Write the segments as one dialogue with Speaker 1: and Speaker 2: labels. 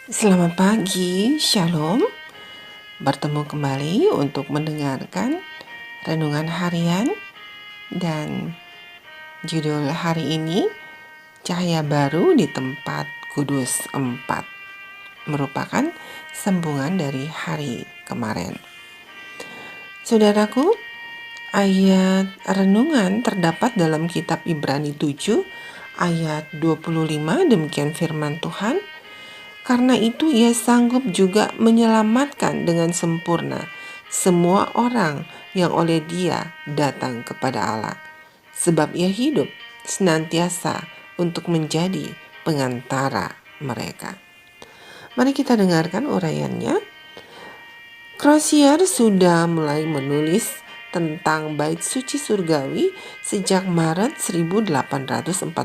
Speaker 1: Selamat pagi, Shalom. Bertemu kembali untuk mendengarkan renungan harian dan judul hari ini Cahaya Baru di Tempat Kudus 4, merupakan sambungan dari hari kemarin. Saudaraku, ayat renungan terdapat dalam kitab Ibrani 7 ayat 25. Demikian firman Tuhan. Karena itu ia sanggup juga menyelamatkan dengan sempurna semua orang yang oleh dia datang kepada Allah. Sebab ia hidup senantiasa untuk menjadi pengantara mereka. Mari kita dengarkan uraiannya. Crozier sudah mulai menulis tentang bait suci surgawi sejak Maret 1845.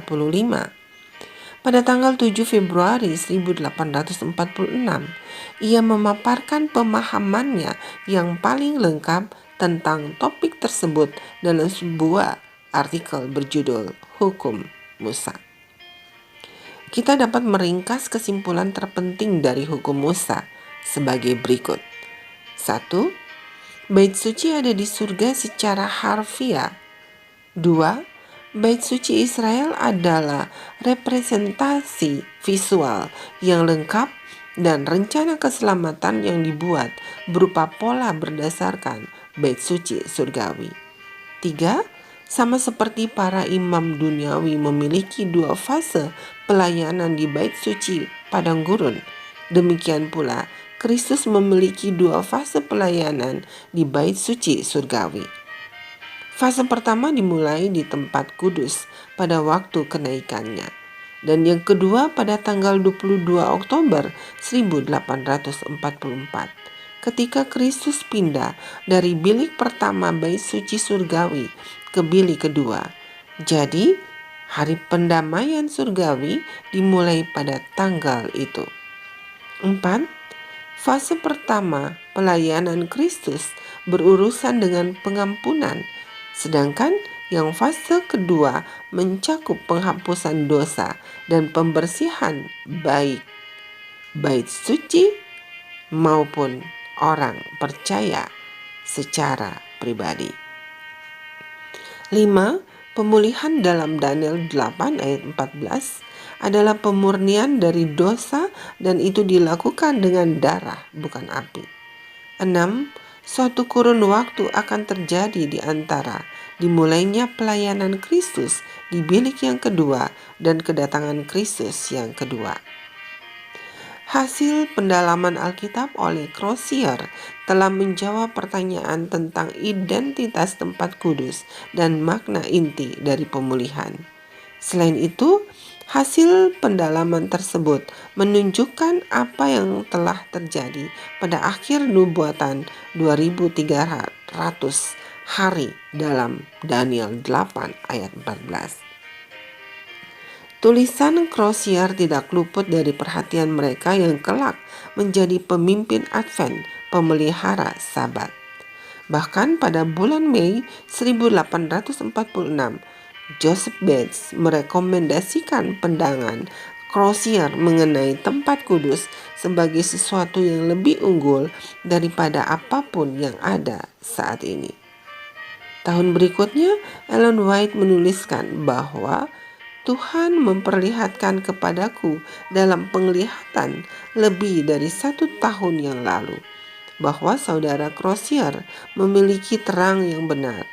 Speaker 1: Pada tanggal 7 Februari 1846, ia memaparkan pemahamannya yang paling lengkap tentang topik tersebut dalam sebuah artikel berjudul Hukum Musa. Kita dapat meringkas kesimpulan terpenting dari hukum Musa sebagai berikut. 1. Bait suci ada di surga secara harfiah. 2. Bait suci Israel adalah representasi visual yang lengkap dan rencana keselamatan yang dibuat berupa pola berdasarkan bait suci surgawi. 3. Sama seperti para imam duniawi memiliki 2 fase pelayanan di bait suci padang gurun, demikian pula Kristus memiliki 2 fase pelayanan di bait suci surgawi. Fase pertama dimulai di tempat kudus pada waktu kenaikannya, dan yang kedua pada tanggal 22 Oktober 1844 ketika Kristus pindah dari bilik pertama bait suci surgawi ke bilik kedua. Jadi, hari pendamaian surgawi dimulai pada tanggal itu. 4. Fase pertama pelayanan Kristus berurusan dengan pengampunan, sedangkan yang fase kedua mencakup penghapusan dosa dan pembersihan baik bait suci maupun orang percaya secara pribadi. 5. Pemulihan dalam Daniel 8 ayat 14 adalah pemurnian dari dosa dan itu dilakukan dengan darah, bukan api. 6. Suatu kurun waktu akan terjadi di antara dimulainya pelayanan Kristus di bilik yang kedua dan kedatangan Kristus yang kedua. Hasil pendalaman Alkitab oleh Crozier telah menjawab pertanyaan tentang identitas tempat kudus dan makna inti dari pemulihan. Selain itu, hasil pendalaman tersebut menunjukkan apa yang telah terjadi pada akhir nubuatan 2300 hari dalam Daniel 8 ayat 14. Tulisan Crozier tidak luput dari perhatian mereka yang kelak menjadi pemimpin Advent, pemelihara Sabat. Bahkan pada bulan Mei 1846, Joseph Bates merekomendasikan pandangan Crozier mengenai tempat kudus sebagai sesuatu yang lebih unggul daripada apapun yang ada saat ini. Tahun berikutnya, Ellen White menuliskan bahwa Tuhan memperlihatkan kepadaku dalam penglihatan lebih dari 1 tahun yang lalu bahwa saudara Crozier memiliki terang yang benar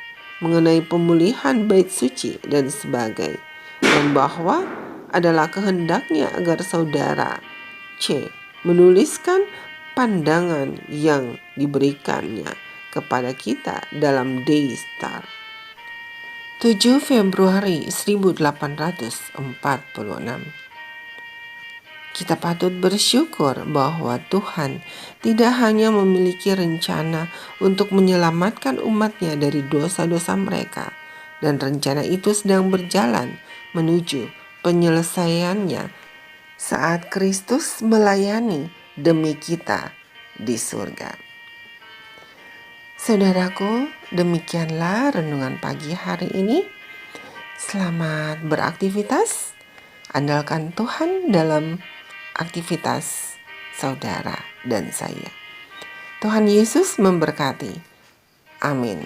Speaker 1: mengenai pemulihan bait suci dan sebagainya, dan bahwa adalah kehendaknya agar saudara C menuliskan pandangan yang diberikannya kepada kita dalam Daystar 7 Februari 1846. Kita patut bersyukur bahwa Tuhan tidak hanya memiliki rencana untuk menyelamatkan umatnya dari dosa-dosa mereka, dan rencana itu sedang berjalan menuju penyelesaiannya saat Kristus melayani demi kita di surga. Saudaraku, demikianlah renungan pagi hari ini. Selamat beraktivitas. Andalkan Tuhan dalam aktivitas saudara dan saya. Tuhan Yesus memberkati. Amin.